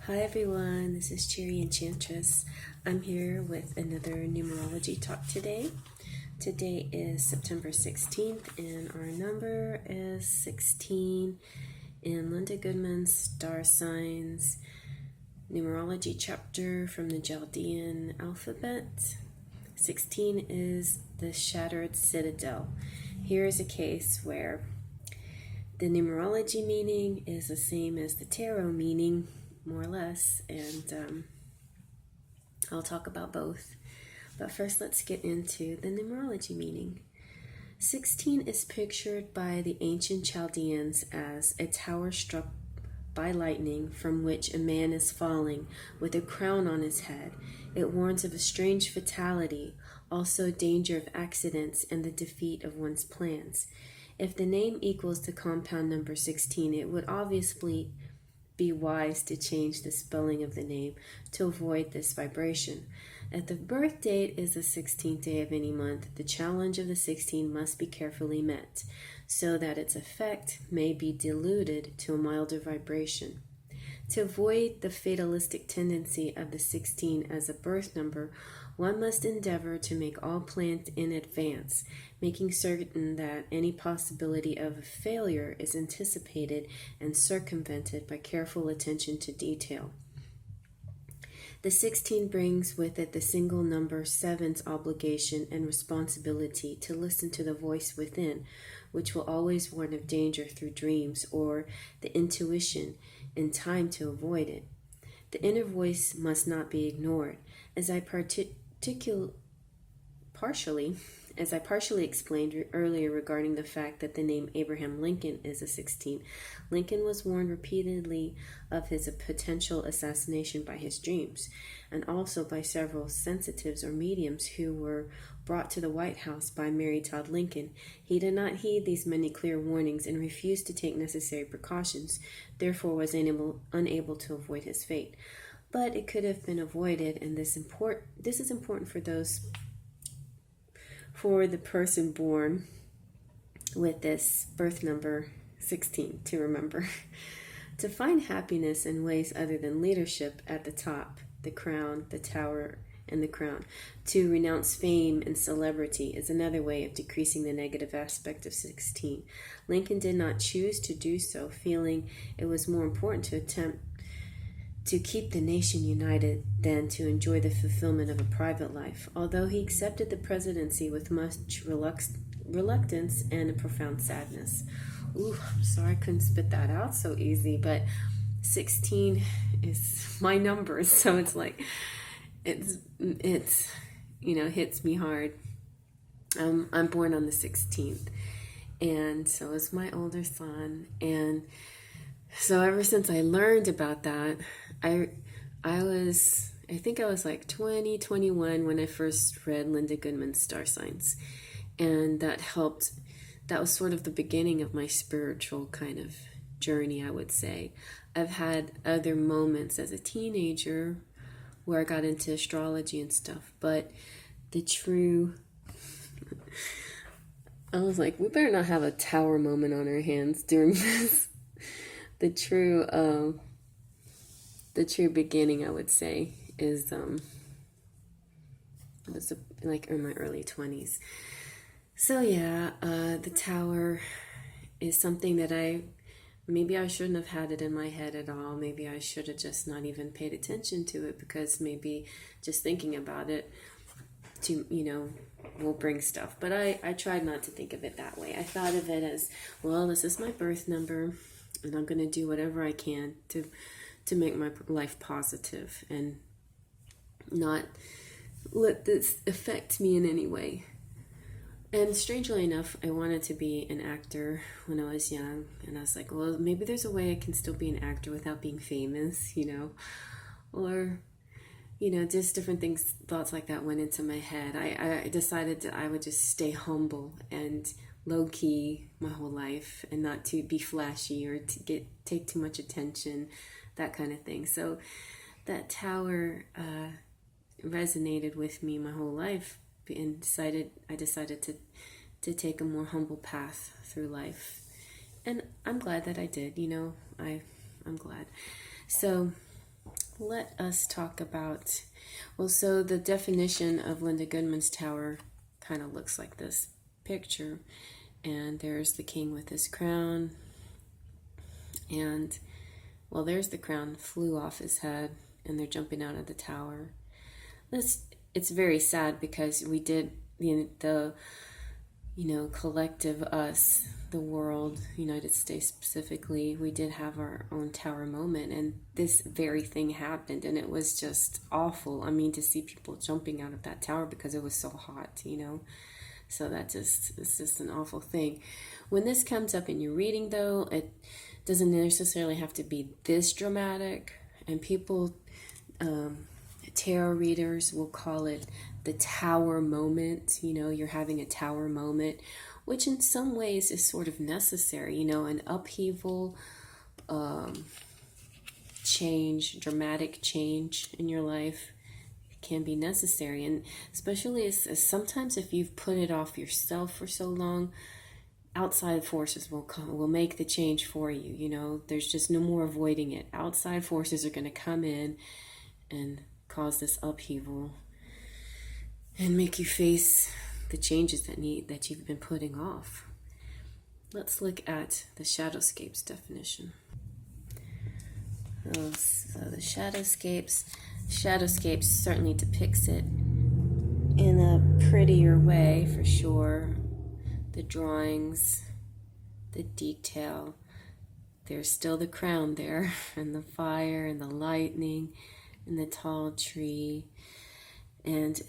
Hi everyone, this is Cherry Enchantress. I'm here with another numerology talk today. Today is September 16th and our number is 16 in Linda Goodman Star Signs numerology chapter from the Chaldean alphabet. 16 is the Shattered Citadel. Here is a case where the numerology meaning is the same as the tarot meaning, more or less, and I'll talk about both. But first, let's get into the numerology meaning. 16 is pictured by the ancient Chaldeans as a tower struck by lightning from which a man is falling with a crown on his head. It warns of a strange fatality, also danger of accidents and the defeat of one's plans. If the name equals the compound number 16, it would obviously be wise to change the spelling of the name to avoid this vibration. If the birth date is the 16th day of any month, the challenge of the 16 must be carefully met so that its effect may be diluted to a milder vibration. To avoid the fatalistic tendency of the 16 as a birth number, one must endeavor to make all plans in advance, making certain that any possibility of failure is anticipated and circumvented by careful attention to detail. The 16 brings with it the single number 7's obligation and responsibility to listen to the voice within, which will always warn of danger through dreams or the intuition in time to avoid it. The inner voice must not be ignored, as I partially explained earlier regarding the fact that the name Abraham Lincoln is a 16. Lincoln was warned repeatedly of his potential assassination by his dreams, and also by several sensitives or mediums who were brought to the White House by Mary Todd Lincoln. He did not heed these many clear warnings and refused to take necessary precautions, therefore was unable to avoid his fate. But it could have been avoided, and this is important for the person born with this birth number 16 to remember. To find happiness in ways other than leadership at the top, the crown, the tower, and the crown. To renounce fame and celebrity is another way of decreasing the negative aspect of 16. Lincoln did not choose to do so, feeling it was more important to attempt to keep the nation united than to enjoy the fulfillment of a private life. Although he accepted the presidency with much reluctance and a profound sadness. Ooh, I'm sorry I couldn't spit that out so easy, but 16 is my number, so it's like, it's hits me hard. I'm born on the 16th, and so is my older son, and so ever since I learned about that, I think I was like 20, 21 when I first read Linda Goodman Star Signs. And that was sort of the beginning of my spiritual kind of journey, I would say. I've had other moments as a teenager where I got into astrology and stuff, but I was like, we better not have a tower moment on our hands during this. The true beginning, I would say, is was like in my early 20s. So yeah, the tower is something that maybe I shouldn't have had it in my head at all. Maybe I should have just not even paid attention to it, because maybe just thinking about it will bring stuff. But I tried not to think of it that way. I thought of it as, well, this is my birth number, and I'm going to do whatever I can to make my life positive and not let this affect me in any way. And strangely enough, I wanted to be an actor when I was young, and I was like, well, maybe there's a way I can still be an actor without being famous, or just different thoughts like that went into my head. I decided that I would just stay humble and low-key my whole life, and not to be flashy or to take too much attention, that kind of thing. So that tower resonated with me my whole life, and I decided to take a more humble path through life. And I'm glad that I did, I'm glad. So let us talk about, well, so the definition of Linda Goodman's tower kind of looks like this picture. And there's the king with his crown. And, well, there's the crown flew off his head, and they're jumping out of the tower. It's very sad because we did the collective us, the world, United States specifically, we did have our own tower moment, and this very thing happened, and it was just awful. I mean, to see people jumping out of that tower because it was so hot, so it's just an awful thing. When this comes up in your reading, though, it doesn't necessarily have to be this dramatic, and people, tarot readers will call it the tower moment. You're having a tower moment, which in some ways is sort of necessary. An upheaval, change, dramatic change in your life can be necessary. And especially as sometimes if you've put it off yourself for so long, outside forces will make the change for you. There's just no more avoiding it. Outside forces are going to come in and cause this upheaval and make you face the changes that you've been putting off. Let's look at the shadowscapes definition. So the shadowscapes certainly depicts it in a prettier way for sure. The drawings, the detail, there's still the crown there, and the fire and the lightning and the tall tree, and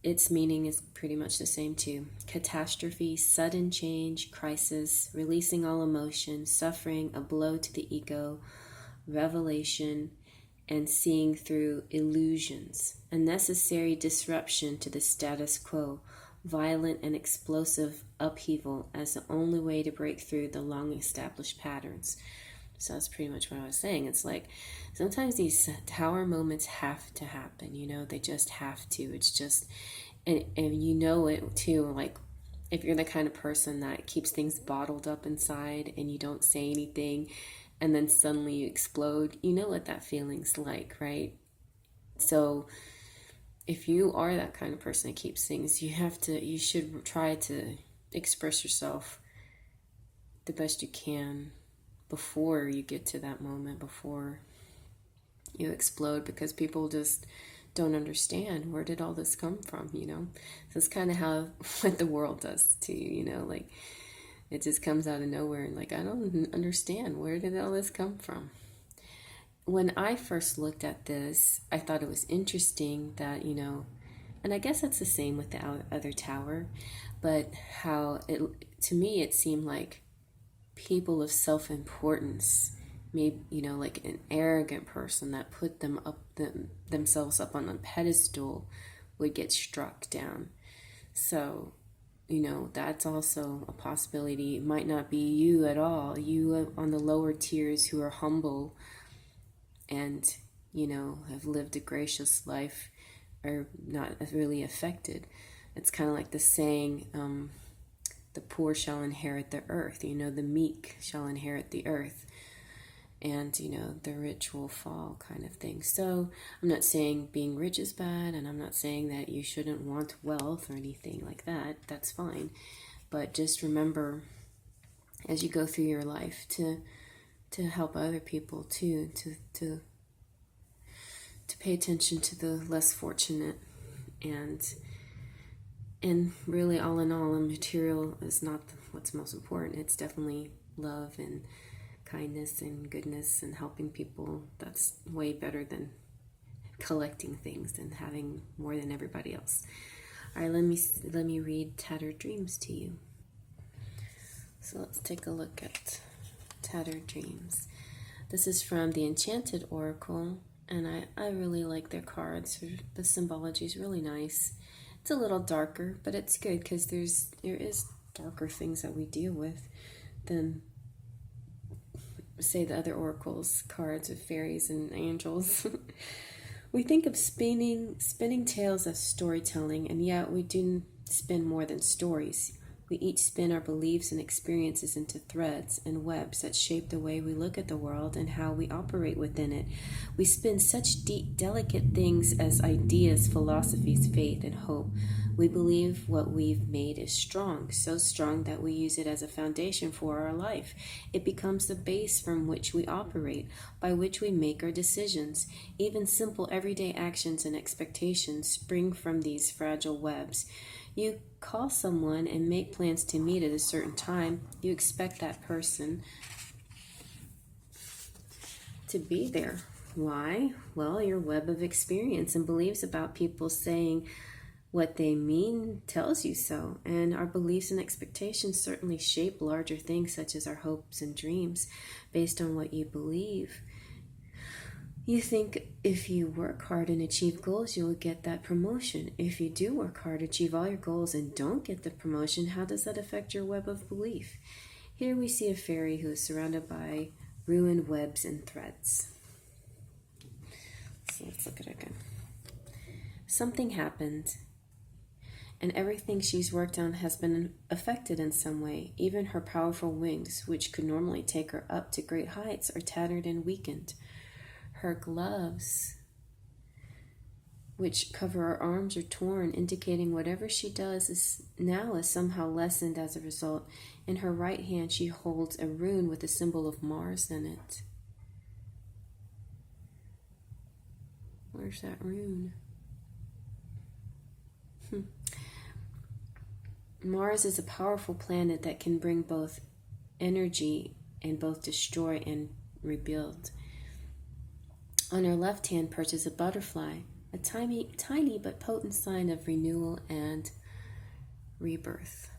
its meaning is pretty much the same too. Catastrophe, sudden change, crisis, releasing all emotion, suffering, a blow to the ego, revelation, and seeing through illusions, a necessary disruption to the status quo, violent and explosive upheaval as the only way to break through the long-established patterns. So that's pretty much what I was saying. It's like sometimes these tower moments have to happen, they just have to. It's just, and it too, like if you're the kind of person that keeps things bottled up inside and you don't say anything and then suddenly you explode, you know what that feeling's like, right? So if you are that kind of person that keeps things, you should try to express yourself the best you can before you get to that moment, before you explode, because people just don't understand where did all this come from, So it's kind of how what the world does to you, like it just comes out of nowhere and like, I don't understand, where did all this come from? When I first looked at this, I thought it was interesting that, and I guess that's the same with the other tower, but how to me it seemed like people of self-importance, maybe like an arrogant person that put themselves up on a pedestal would get struck down. So that's also a possibility. It might not be you at all, you on the lower tiers who are humble and have lived a gracious life are not really affected. It's kind of like the saying, the poor shall inherit the earth, the meek shall inherit the earth, and the rich will fall, kind of thing. So I'm not saying being rich is bad, and I'm not saying that you shouldn't want wealth or anything like that. That's fine, but just remember as you go through your life to help other people too, to pay attention to the less fortunate, and really, all in all, a material is not what's most important. It's definitely love and kindness and goodness and helping people. That's way better than collecting things and having more than everybody else. All right, let me read Tattered Dreams to you. So let's take a look at Tattered Dreams. This is from the Enchanted Oracle, and I really like their cards. The symbology is really nice. It's a little darker, but it's good because there is darker things that we deal with than, say, the other oracles cards of fairies and angels. We think of spinning tales as storytelling, and yet we do spin more than stories. We each spin our beliefs and experiences into threads and webs that shape the way we look at the world and how we operate within it. We spin such deep, delicate things as ideas, philosophies, faith, and hope. We believe what we've made is strong, so strong that we use it as a foundation for our life. It becomes the base from which we operate, by which we make our decisions. Even simple everyday actions and expectations spring from these fragile webs. You call someone and make plans to meet at a certain time. You expect that person to be there. Why? Well, your web of experience and beliefs about people saying what they mean tells you so. And our beliefs and expectations certainly shape larger things such as our hopes and dreams based on what you believe. You think if you work hard and achieve goals, you'll get that promotion. If you do work hard, achieve all your goals, and don't get the promotion, how does that affect your web of belief? Here we see a fairy who is surrounded by ruined webs and threads. So let's look at it again. Something happened, and everything she's worked on has been affected in some way. Even her powerful wings, which could normally take her up to great heights, are tattered and weakened. Her gloves, which cover her arms, are torn, indicating whatever she does is somehow lessened as a result. In her right hand, she holds a rune with the symbol of Mars in it. Where's that rune? Mars is a powerful planet that can bring both energy and both destroy and rebuild. On her left hand perches a butterfly, a tiny but potent sign of renewal and rebirth.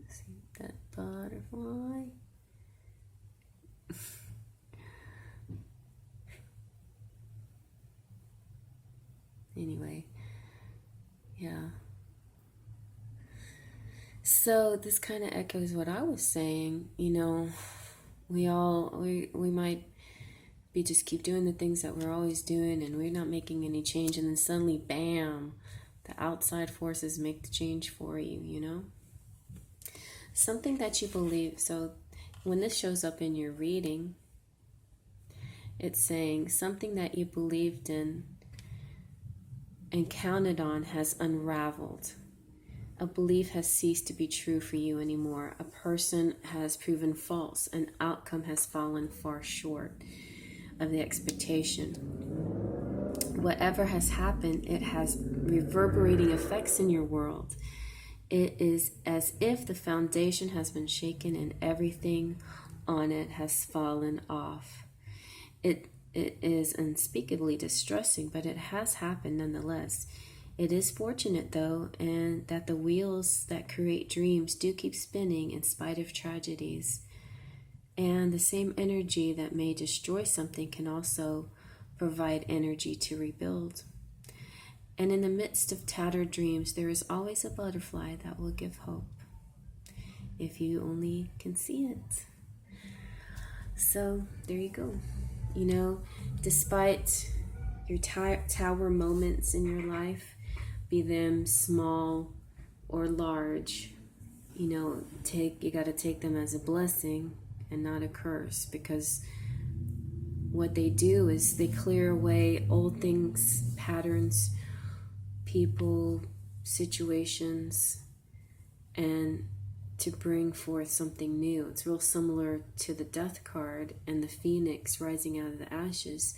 See that butterfly? Anyway, yeah. So this kind of echoes what I was saying. You know, we might be just keep doing the things that we're always doing, and we're not making any change, and then suddenly, bam, the outside forces make the change for you, you know? Something that you believe. So when this shows up in your reading, it's saying something that you believed in and counted on has unraveled. A belief has ceased to be true for you anymore. A person has proven false. An outcome has fallen far short of the expectation. Whatever has happened, it has reverberating effects in your world. It is as if the foundation has been shaken and everything on it has fallen off. It is unspeakably distressing, but it has happened nonetheless. It is fortunate, though, and that the wheels that create dreams do keep spinning in spite of tragedies. And the same energy that may destroy something can also provide energy to rebuild. And in the midst of tattered dreams, there is always a butterfly that will give hope, if you only can see it. So there you go. You know, despite your tower moments in your life, be them small or large, you know, you got to take them as a blessing and not a curse, because what they do is they clear away old things, patterns, people, situations, and to bring forth something new. It's real similar to the Death card and the phoenix rising out of the ashes.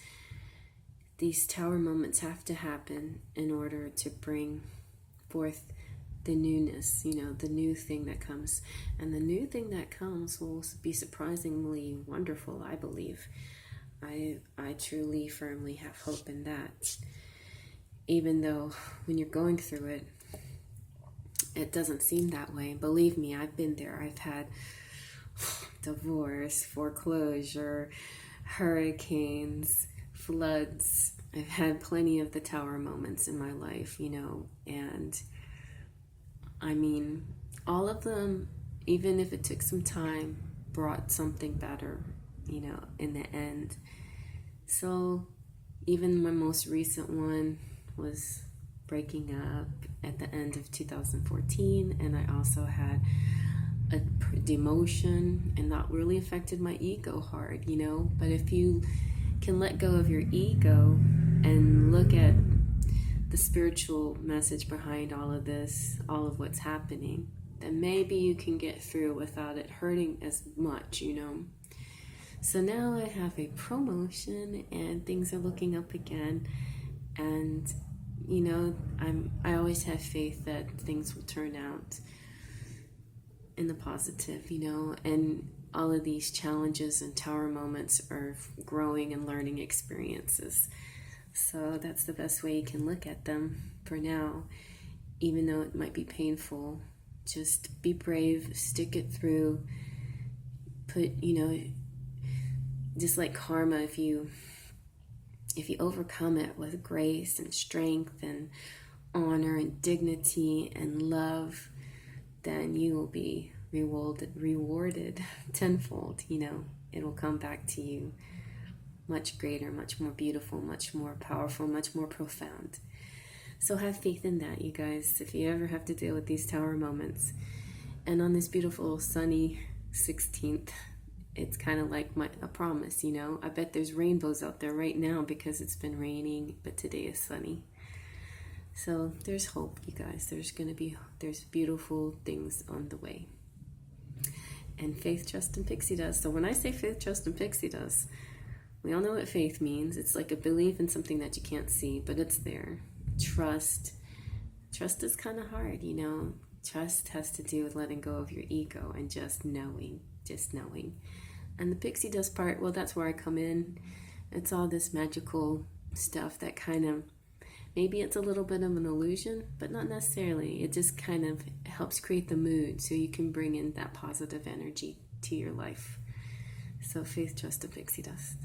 These tower moments have to happen in order to bring forth the newness, you know, the new thing that comes. And the new thing that comes will be surprisingly wonderful, I believe. I truly, firmly have hope in that. Even though when you're going through it, it doesn't seem that way. Believe me, I've been there. I've had divorce, foreclosure, hurricanes, floods. I've had plenty of the tower moments in my life, you know, and I mean, all of them, even if it took some time, brought something better, you know, in the end. So even my most recent one was breaking up at the end of 2014, and I also had a demotion, and that really affected my ego hard, you know. But if you can let go of your ego and look at the spiritual message behind all of this, all of what's happening, then maybe you can get through without it hurting as much, you know. So now I have a promotion and things are looking up again, and you know, I always have faith that things will turn out in the positive, you know, and all of these challenges and tower moments are growing and learning experiences. So that's the best way you can look at them for now, even though it might be painful. Just be brave, stick it through, put, you know, just like karma, if you overcome it with grace and strength and honor and dignity and love, then you will be rewarded tenfold, you know. It will come back to you much greater, much more beautiful, much more powerful, much more profound. So have faith in that, you guys, if you ever have to deal with these tower moments. And on this beautiful sunny 16th, it's kind of like a promise, you know. I bet there's rainbows out there right now because it's been raining, but today is sunny. So there's hope, you guys. There's beautiful things on the way. And faith, trust, and pixie dust. So when I say faith, trust, and pixie dust, we all know what faith means. It's like a belief in something that you can't see, but it's there. Trust is kind of hard, you know. Trust has to do with letting go of your ego and just knowing. And the pixie dust part, well, that's where I come in. It's all this magical stuff that kind of, maybe it's a little bit of an illusion, but not necessarily. It just kind of helps create the mood so you can bring in that positive energy to your life. So faith, trust, and pixie dust.